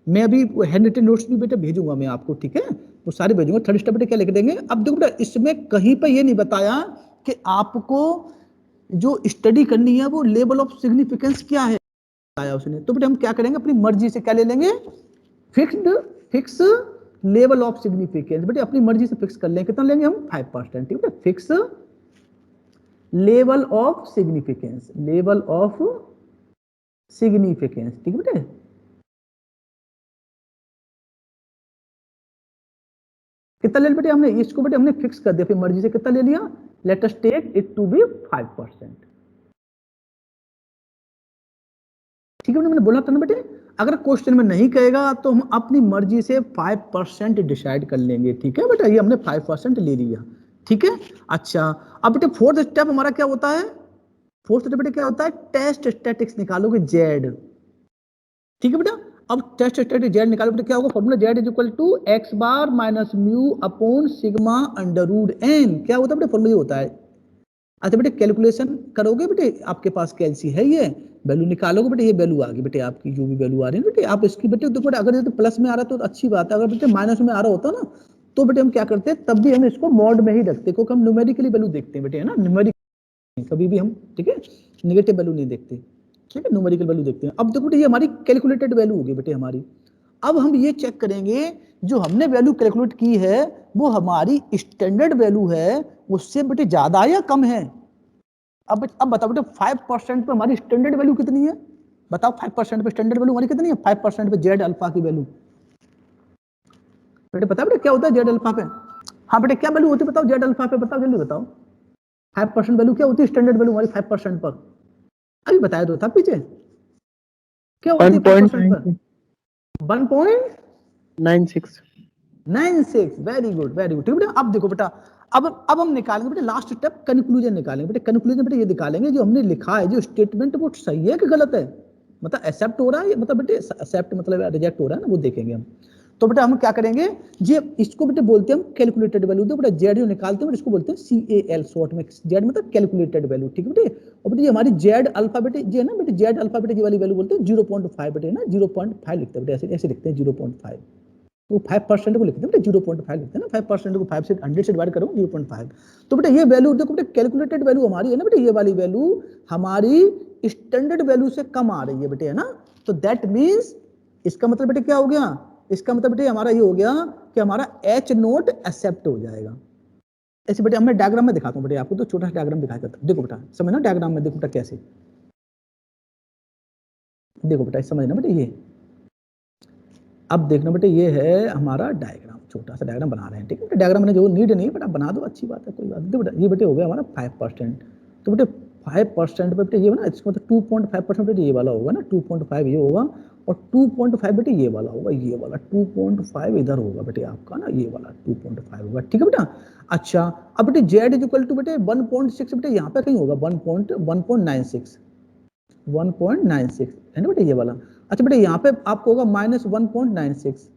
मैं अभी हैंड रिटन नोट्स भी बेटे भेजूंगा मैं आपको, ठीक है, वो सारे भेजूंगा। थर्ड स्टेप बेटे क्या लिख देंगे, अब देखो बेटा इसमें कहीं पे ये नहीं बताया कि आपको जो स्टडी करनी है वो लेवल ऑफ सिग्निफिकेंस क्या है बताया उसने, तो बेटे हम क्या करेंगे अपनी मर्जी से क्या ले लेंगे, फिक्स लेवल ऑफ सिग्निफिकेंस, बेटे अपनी मर्जी से फिक्स कर लेंगे, कितना लेंगे हम 5%, ठीक है, फिक्स लेवल ऑफ सिग्निफिकेंस, ठीक है बेटे। कितना ले बेटे हमने इसको बेटे हमने फिक्स कर दिया, फिर मर्जी से कितना ले लिया, let us take it to be 5%, ठीक है मैंने बोला था ना बेटे, अगर क्वेश्चन में नहीं कहेगा तो हम अपनी मर्जी से 5% डिसाइड कर लेंगे, ठीक है बेटा, ये हमने 5% ले लिया, ठीक है। अच्छा अब बेटे फोर्थ स्टेप हमारा क्या होता है, फोर्थ स्टेप बेटे क्या होता है, टेस्ट स्टैटिक्स निकालोगे जेड, ठीक है बेटा। अब टेस्ट स्टैटिक जेड निकालो बेटा, क्या होगा formula, Z is equal to x bar minus mu upon sigma under root n, क्या होता है बेटा फॉर्मूला होता है। अच्छा बेटे कैलकुलेशन करोगे बेटे, आपके पास कैलसी है, ये वैल्यू निकालोगे बेटे, ये वैल्यू आ गई बेटे आपकी जो भी वैल्यू आ रही है बेटे, आप इसकी बेटे देखो बेटे, अगर ये तो प्लस में आ रहा तो अच्छी बात है, अगर बेटे माइनस में आ रहा होता ना तो बेटे हम क्या करते हैं, तब भी हम इसको मॉड में ही रखते, क्योंकि हम न्यूमेरिकली वैल्यू देखते हैं बेटे, है ना, न्यूमेरिकल कभी भी हम, ठीक है, नेगेटिव वैल्यू नहीं देखते, ठीक है, न्यूमेरिकल वैल्यू देखते हैं। अब देखो बेटे ये हमारी कैलकुलेटेड वैल्यू होगी बेटे हमारी, अब हम ये चेक करेंगे जो हमने वैल्यू कैलकुलेट की है वो हमारी स्टैंडर्ड वैल्यू है उससे बेटे ज्यादा या कम है, अब बताओ बेटे 5% पे हमारी स्टैंडर्ड वैल्यू कितनी है? बताओ 5% पे स्टैंडर्ड वैल्यू हमारी कितनी है? 5% पे जेड अल्फा की वैल्यू बेटे पता है बेटे क्या होता है जेड अल्फा पे? हाँ बेटे क्या वैल्यू होती है बताओ जेड अल्फा पे, बताओ जल्दी बताओ। 5% वैल्यू क्या होती है स्टैंडर्ड वैल्यू हमारी 5% पर? अभी बताया तो था पीछे, क्या होती है 5% पर? 1.96। 96, वेरी गुड वेरी गुड। ठीक बेटा, अब देखो बेटा, अब हम निकालेंगे बेटा लास्ट स्टेप, कंक्लूजन निकालेंगे बेटा। कंक्लूजन बेटा ये निकालेंगे जो हमने लिखा है, जो स्टेटमेंट वो सही है कि गलत है, मतलब एक्सेप्ट हो रहा है, मतलब बेटे एक्सेप्ट मतलब रिजेक्ट हो रहा है ना, वो देखेंगे हम। तो बेटा हम क्या करेंगे, ये इसको बेटे बोलते हैं हम कैलकुलेटेड वैल्यू। तो बेटा जेड जो निकालते हैं इसको बोलते हैं CAL, शॉर्ट में जेड मतलब कैलकुलेटेड वैल्यू। ठीक है बेटे, और बेटे ये हमारी जेड अल्फा बेटे ये है ना बेटे, जेड अल्फा बेटे ये वाली वैल्यू बोलते हैं 0.5 बेटे ना, 0.5 लिखते हैं बेटे, ऐसे ऐसे लिखते हैं 0.5। तो 5% को लिखते हैं बेटा 0.5 लिखते हैं ना, 5% को 5 से 100 से डिवाइड करो 0.5। तो बेटा ये वैल्यू देखो बेटा, कैलकुलेटेड वैल्यू हमारी है ना बेटा, ये वाली वैल्यू हमारी स्टैंडर्ड वैल्यू से कम आ रही है बेटे, है ना। तो दैट मींस इसका मतलब बेटे क्या हो गया, इसका मतलब बेटे हमारा ये हो गया कि हमारा H नोट एक्सेप्ट हो जाएगा। ऐसे बेटे मैं डायग्राम में दिखाता हूँ बेटे आपको, तो छोटा सा डायग्राम दिखाया करता हूँ। देखो बेटा समझना डायग्राम में, देखो बेटा कैसे, देखो बेटा समझना बेटे ये, अब देखना बेटे ये है हमारा डायग्राम, छोटा सा डायग्राम बना रहे हैं। ठीक है, डायग्राम मैंने जो नीड नहीं है बेटा बना दो, अच्छी बात है, कोई बात नहीं। बेटा ये बेटे हो गया हमारा 5%। तो बेटे 5% पे बेटे ये ना, इसका मतलब 2.5% बेटे ये वाला होगा ना, 2.5 ये होगा, और 2.5 बेटे ये वाला होगा, ये वाला 2.5 इधर होगा बेटे आपका ना, ये वाला 2.5 होगा। ठीक है बेटा, अच्छा अब बेटे जेड इज इक्वल टू बेटे 1.6 बेटे यहाँ पे कहीं होगा 1.96, 1.96 है ना बेटे ये वाला। अच्छा बेटे यहाँ पे आपको होगा -1.96,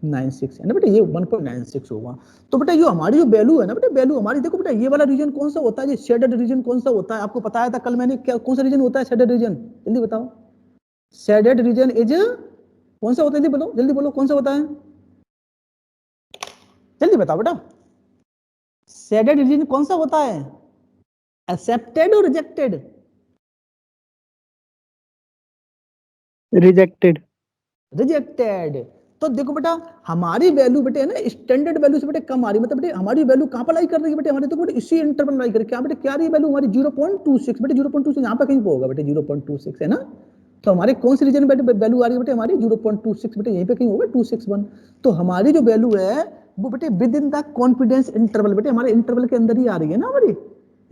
96 है ना बेटा, ये 1.96 होगा। तो बेटा ये हमारी जो वैल्यू है ना बेटा, वैल्यू हमारी देखो बेटा, ये वाला रीजन कौन सा होता है, ये शेडेड रीजन कौन सा होता है, आपको बताया था कल मैंने, क्या कौन सा रीजन होता है शेडेड रीजन, जल्दी बताओ। शेडेड रीजन इज कौन सा होता है, जल्दी बोलो कौन सा होता है, जल्दी बताओ बेटा। शेडेड रीजन कौन सा होता है, एक्सेप्टेड और रिजेक्टेड? रिजेक्टेड। रिजेक्टेड। तो देखो बेटा हमारी वैल्यू बेटे है ना स्टैंडर्ड वैल्यू से बेटे कम आ रही, मतलब बेटे हमारी वैल्यू कहां पर लाई कर रही है बेटे, हमारे देखो बेटे इसी इंटरवल लाई कर रही है। क्या बेटे क्या रही है वैल्यू हमारी 0.26 बेटे, 0.26 यहां पे कहीं पे होगा बेटे 0.26 है ना। तो हमारे कौन से रीजन में बेटे वैल्यू आ रही है बेटे हमारी 0.26 बेटे, यहीं पे कहीं होगा 261। तो हमारी जो वैल्यू है वो बेटे with in the confidence interval बेटे, हमारे इंटरवल के अंदर ही आ रही है ना हमारी।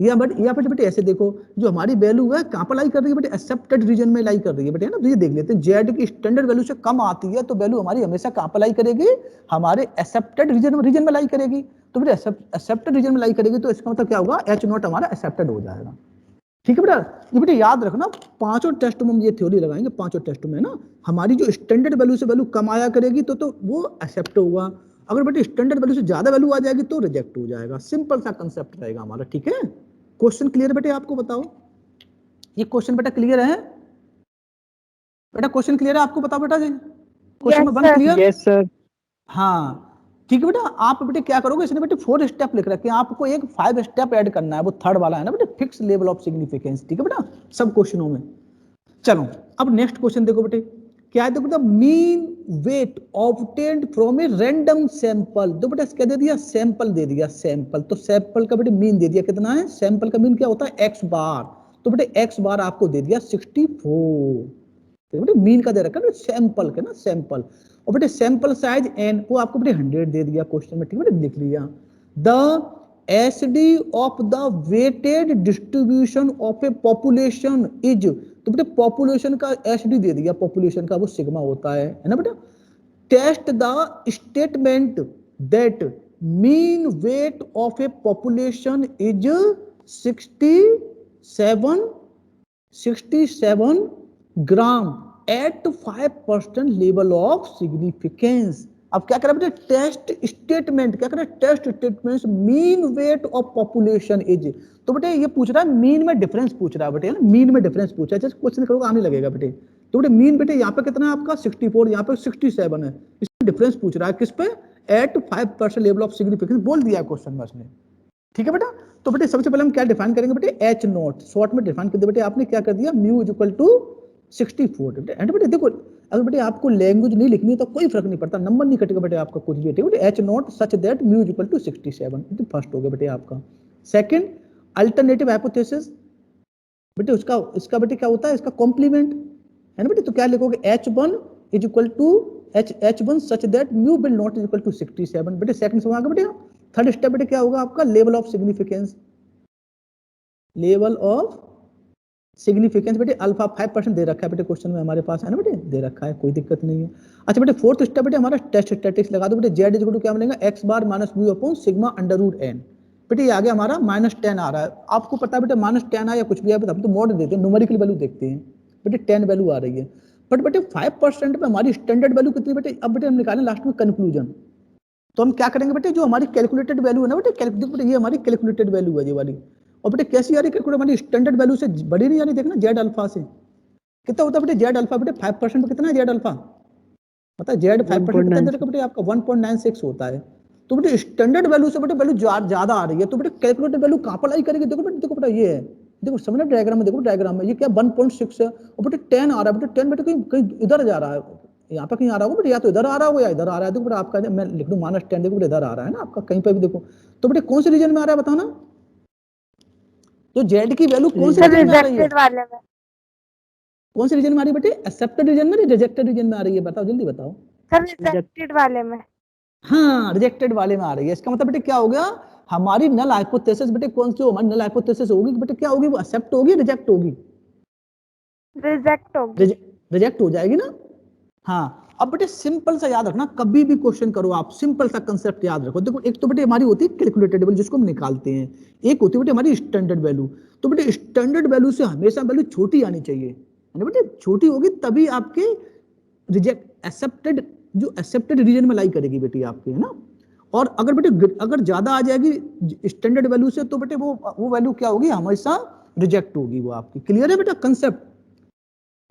या बट बेटे ऐसे देखो, जो हमारी वैल्यू है कहां पर लाई कर रही है बेटे, एक्सेप्टेड रीजन में लाई कर रही है बेटे, है ना। तो ये देख लेते हैं, जेड की स्टैंडर्ड वैल्यू से कम आती है तो वैल्यू हमारी हमेशा कहां पर लाई करेगी, हमारे एक्सेप्टेड रीजन में लाई करेगी। तो बेटे एक्सेप्टेड रीजन में लाई करेगी तो इसका मतलब क्या होगा, H नॉट हमारा एक्सेप्टेड हो जाएगा। ठीक है बेटा, ये बेटे याद रखना, पांचों टेस्ट में हम ये थ्योरी लगाएंगे, पांचों टेस्ट में ना हमारी जो स्टैंडर्ड वैल्यू से वैल्यू कम आया करेगी तो वो एक्सेप्ट होगा, अगर बेटे स्टैंडर्ड वैल्यू से ज्यादा वैल्यू आ जाएगी तो रिजेक्ट हो जाएगा। सिंपल सा कंसेप्ट रहेगा हमारा। ठीक है, क्वेश्चन क्लियर बेटे, आपको बताओ ये क्वेश्चन बेटा क्लियर है बेटा, क्वेश्चन क्लियर है आपको, बताओ बेटा जी, क्वेश्चन में 1 क्लियर? Yes sir. हाँ ठीक है बेटा, आप बेटे क्या करोगे, इसने बेटे 4 स्टेप लिख रखे हैं, आपको एक 5 स्टेप ऐड करना है, वो थर्ड वाला है ना बेटे, फिक्स लेवल ऑफ सिग्निफिकेंस। ठीक है बेटा, सब क्वेश्चनों में। चलो अब नेक्स्ट क्वेश्चन देखो बेटे, क्या है देखो बेटा, mean weight obtained from a random sample. तो बेटा क्या दे दिया, सैंपल दे दिया, सैंपल। तो सैंपल का बेटे मीन दे दिया, कितना है, सैंपल का मीन क्या होता है x बार। तो बेटे x बार आपको दे दिया 64, बेटे मीन का दे रखा है सैंपल के ना, सैंपल। और बेटे सैंपल साइज n वो आपको बेटे 100 दे दिया क्वेश्चन में। ठीक है बेटे, लिख लिया। The SD of the weighted distribution of a population is, तो बेटे पॉपुलेशन का SD दे दिया, पॉपुलेशन का वो सिग्मा होता है ना बेटा। Test the statement that mean weight of a population is 67 gram at 5% level of significance. अब क्या करें बेटे, टेस्ट स्टेटमेंट, क्या करें, test statement mean weight of population is. तो बेटे ये पूछ रहा है मीन में डिफरेंस पूछ रहा है बेटे, मीन में डिफरेंस पूछा है, जैसे क्वेश्चन करोगे आने लगेगा बेटे। तो बेटे मीन बेटे यहाँ पे कितना है आपका 64, यहाँ पे 67 है, इसमें डिफरेंस पूछ रहा है किस पे, एट 5% लेवल ऑफ सिग्निफिकेंस बोल दिया क्वेश्चन में उसने। ठीक है बेटा, तो बेटे सबसे पहले हम क्या डिफाइन करेंगे बेटे, H नॉट, शॉर्ट में डिफाइन कर दिया बेटे आपने, क्या कर दिया, म्यू इज इक्वल टू 64। बेटे देखो अगर बेटे आपको लैंग्वेज नहीं लिखनी तो कोई फर्क नहीं पड़ता, नंबर नहीं कटेगा बेटे आपका कुछ भी। बेटे H not such that mu is equal to 67, first हो गया बेटे आपका। सेकंड अल्टरनेटिव हाइपोथेसिस, बेटे इसका बेटे क्या होता है, इसका कॉम्प्लीमेंट है ना बेटे। तो क्या लिखोगे, H1 is equal to H1 such that mu will not is equal to 67 बेटे। सेकंड समझ आ गया बेटे। थर्ड स्टेप बेटे क्या होगा आपका, level of significance, level of significance बेटे अल्फा 5% दे रखा है बेटे क्वेश्चन में हमारे पास, है ना बेटे, दे रखा है, कोई दिक्कत नहीं है। अच्छा बेटे फोर्थ स्टेप बेटे हमारा टेस्ट स्टैटिक्स लगा दो बेटे। Z इज इक्वल टू क्या मिलेगा, x bar minus mu upon sigma under root n बेटे। ये आ गया हमारा -10 आ रहा है, आपको पता है बेटे -10 आया या कुछ भी आया, हम तो मॉड देते हैं, न्यूमेरिकल वैल्यू देखते हैं बेटे, 10 वैल्यू आ रही है। बट बेटे 5% पे हमारी स्टैंडर्ड वैल्यू कितनी बेटे, अब बेटे हम निकालें लास्ट में कंक्लूजन। तो हम क्या करेंगे बेटे, जो हमारी कैलकुलेटेड वैल्यू है ना बेटे, ये हमारी कैलकुलेटेड वैल्यू है ये वाली, और बेटे कैसी आ रही है, हमारी स्टैंडर्ड वैल्यू से बड़ी नहीं आ रही, देखना जेड अल्फा से कितना होता है बेटे, जेड अल्फा बेटे 5% पे कितना है जेड अल्फा, पता है जेड 5% कितना दे रखा बेटे आपका 1.96 होता है। तो बेटे स्टैंडर्ड वैल्यू से बेटे वैल्यू ज्यादा आ रही है, तो बेटे कैलकुलेटेड वैल्यू कहां पर लाई करेगी, देखो बेटे, देखो बेटा ये है, देखो समझना डायग्राम में, देखो डायग्राम में ये क्या 1.6 है, और बेटे 10 आ रहा है बेटे, 10 बेटे कहीं कहीं इधर जा रहा है, यहाँ पे कहीं आ रहा होगा बेटे, या तो इधर आ रहा होगा या इधर आ रहा है, देखो बेटा आपका मैं लिख दूं -10, देखो बेटे इधर आ रहा है ना आपका, कहीं पे भी देखो। तो बेटे कौन से रीजन में आ रहा है बताना, तो जेड की वैल्यू कौन से रीजन में आ रही है, कौन से रीजन में आ रही है बेटे, एक्सेप्टेड रीजन में, रिजेक्टेड रीजन में आ रही है, बताओ जल्दी बताओ। सर रिजेक्टेड वाले में। हाँ रिजेक्टेड वाले में आ रही है, इसका मतलब बेटे क्या हो गया, हमारी नल हाइपोथेसिस बेटे कौन सी, हमारी नल हाइपोथेसिस होगी बेटे, क्या होगी, वो एक्सेप्ट होगी रिजेक्ट होगी, रिजेक्ट होगी, रिजेक्ट हो जाएगी ना। हाँ अब बेटे सिंपल सा याद रखना, कभी भी क्वेश्चन करो आप, सिंपल सा कंसेप्ट याद रखो। देखो एक तो बेटे हमारी होती है कैलकुलेटेड वैल्यू जिसको हम निकालते हैं, एक होती है बेटे हमारी स्टैंडर्ड वैल्यू। तो बेटे स्टैंडर्ड वैल्यू से हमेशा वैल्यू छोटी आनी चाहिए, है ना बेटे, छोटी होगी तभी आपके रिजेक्ट एक्सेप्टेड, जो एक्सेप्टेड रीजन में लाई करेगी बेटी आपके, है ना। और अगर बेटे अगर ज्यादा आ जाएगी स्टैंडर्ड वैल्यू से, तो बेटे वो वैल्यू क्या होगी, हमेशा रिजेक्ट होगी वो आपकी। क्लियर है बेटा कंसेप्ट।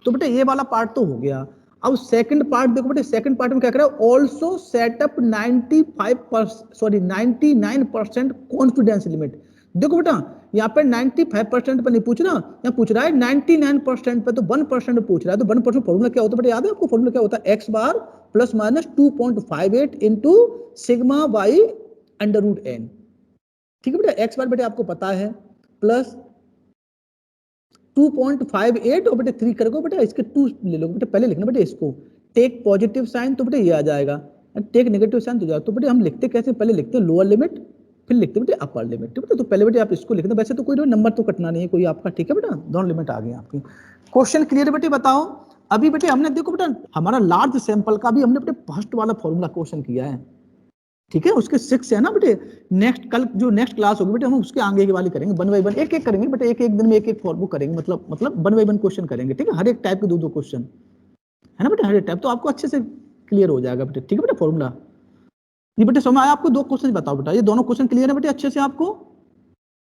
तो बेटे ये वाला पार्ट तो हो गया। अब सेकंड पार्ट देखो बेटे, सेकंड पार्ट में क्या करा, ऑल्सो सेटअप 99% कॉन्फिडेंस लिमिट। देखो बेटा यहाँ पे 95% पर नहीं पूछ रहा, यहाँ पूछ रहा है 99% पे, तो 1% पूछ रहा है, तो 1% फॉर्मूला क्या होता है बेटे, याद है आपको फॉर्मूला क्या होता है, x bar plus minus 2.58 into sigma Y under root n। ठीक है बेटा, x बार बेटे आपको पता है प्लस 2.58 और बेटे 3 करोगे बेटा, इसके 2 ले लो बेटे, पहले लिखना बेटे इसको, टेक पॉजिटिव साइन तो बेटे ये आ जाएगा, टेक नेगेटिव साइन तो जाएगा। तो बेटे हम लिखते कैसे, पहले लिखते हैं लोअर लिमिट, फिर लिखते बेटे अपर लिमिट। ठीक है, तो पहले बेटे आप इसको लिखना, वैसे तो कोई नंबर तो कटना नहीं है कोई आपका। ठीक है बेटा, दोनों लिमिट आ गई आपकी। क्वेश्चन क्लियर बेटे, बताओ। अभी बेटे हमने देखो बेटा हमारा लार्ज सैंपल का भी हमने बेटे फर्स्ट वाला फॉर्मूला क्वेश्चन किया है, ठीक है, उसके 6 है ना बेटे। नेक्स्ट कल जो नेक्स्ट क्लास होगी बेटे, हम उसके आगे की वाली करेंगे, 1 बाय 1 एक एक करेंगे बेटे, एक एक दिन में एक एक फॉर्मूला करेंगे, मतलब 1 बाय 1 क्वेश्चन करेंगे। ठीक है, हर एक टाइप के 2-2 क्वेश्चन, है ना बेटे, हर एक टाइप, तो आपको अच्छे से क्लियर हो जाएगा बेटे। ठीक है बेटे, फॉर्मूला ये बेटे समझ आया आपको। 2 क्वेश्चन बताओ बेटा, ये दोनों क्वेश्चन क्लियर है बेटे अच्छे से आपको,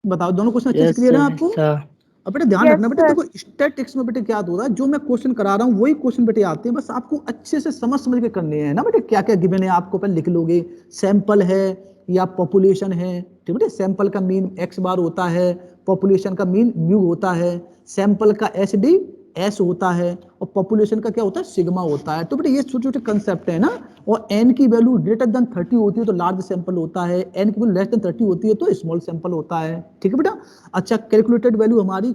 बताओ दोनों क्वेश्चन अच्छे से क्लियर है आपको। अब बेटे ध्यान रखना बेटे, देखो स्टैटिक्स में बेटे क्या होता है, जो मैं क्वेश्चन करा रहा हूँ वही क्वेश्चन बेटे आते हैं, बस आपको अच्छे से समझ समझ के करने हैं ना बेटे, क्या क्या गिवन है आपको पहले लिख लोगे, सैंपल है या पॉपुलेशन है। ठीक है बेटे, सैंपल का मीन x बार होता है, पॉपुलेशन का मीन म्यू होता है, सैंपल का SD S होता है, और पॉपुलेशन का क्या होता है, सिग्मा होता है। तो बेटे ये छोटे छोटे कंसेप्ट है ना। और n की वैल्यू ग्रेटर देन 30 होती है तो लार्ज सैंपल होता है, n की वैल्यू लेस देन 30 होती है तो स्मॉल सैंपल होता है। ठीक है बेटा। अच्छा कैलकुलेटेड वैल्यू हमारी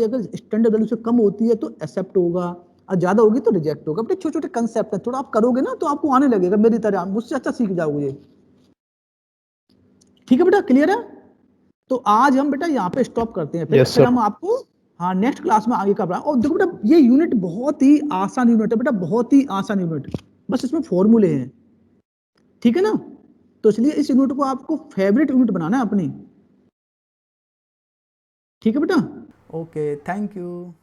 अगर स्टैंडर्ड वैल्यू से कम होती है तो एक्सेप्ट होगा, और ज्यादा होगी तो रिजेक्ट होगा। बेटे छोटे छोटे कंसेप्ट है, थोड़ा आप करोगे ना तो आपको आने लगेगा, मेरी तरह मुझसे अच्छा सीख जाओगे। ठीक है बेटा, क्लियर है। तो आज हम बेटा यहाँ पे स्टॉप करते हैं, फिर हम आपको हाँ नेक्स्ट क्लास में आगे का पढ़ा। और देखो बेटा ये यूनिट बहुत ही आसान यूनिट है बेटा, बहुत ही आसान यूनिट, बस इसमें फॉर्मूले हैं। ठीक है ना, तो इसलिए इस यूनिट को आपको फेवरेट यूनिट बनाना है अपनी। ठीक है बेटा, ओके, थैंक यू।